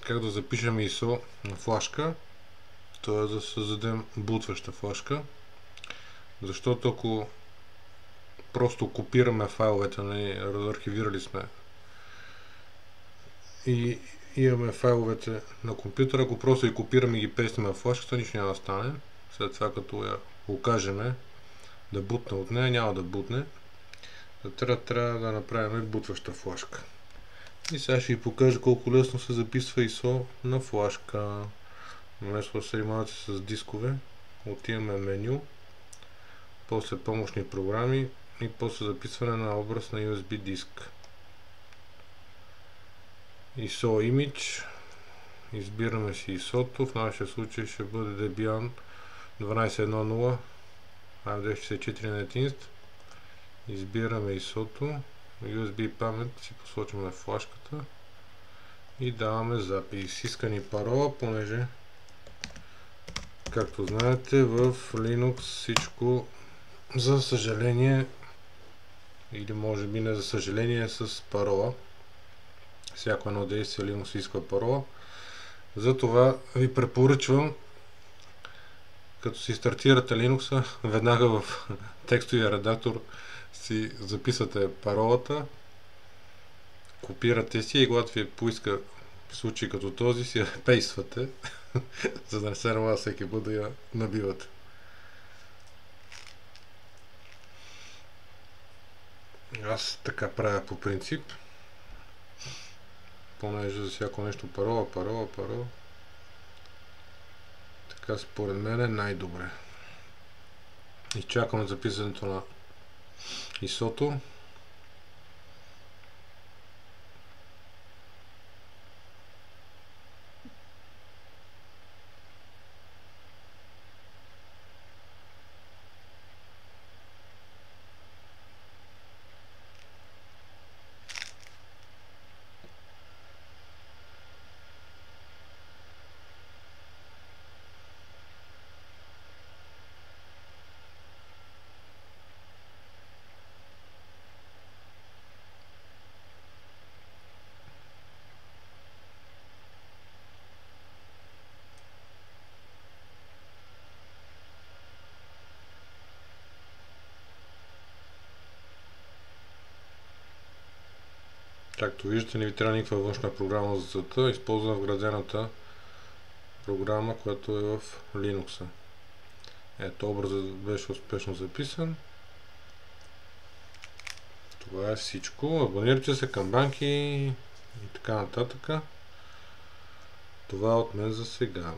как да запишем ISO на флашка, т.е. да създадем бутваща флашка. Защото ако просто копираме файловете, архивирали сме и имаме файловете на компютъра, ако просто ги копираме и ги пестим на флашката, нищо няма да стане. След това, като я окажем да бутне от нея, няма да бутне. Трябва да направим бутваща флашка. И сега ще ви покажа колко лесно се записва ISO на флашка. Вместо да се занимавате с дискове, отиваме меню, после помощни програми и после записване на образ на USB диск. ISO Image. Избираме си ISO-то, в нашия случай ще бъде Debian 12.1.0 AMD64 NetInst. Избираме ISO-то, USB памет си посочваме флашката и даваме запис. Иска ни парола, понеже както знаете в Linux всичко, за съжаление, или може би не за съжаление, с парола. Всяко едно действие Linux иска парола. Затова ви препоръчвам, като си стартирате Linux, веднага в текстовия редактор си записвате паролата, копирате си и когато ви поиска в случай като този, си я пействате, за да не се налага всеки път да я набивате. Аз така правя по принцип, понеже за всяко нещо парола. Така според мен е най-добре. Изчакваме записането на ISO-то. Както виждате, не ви трябва никаква външна програма за целта. Използвам вградената програма, която е в Linux. Ето, образът беше успешно записан. Това е всичко. Абонирайте се, камбанки и така нататък. Това е от мен за сега.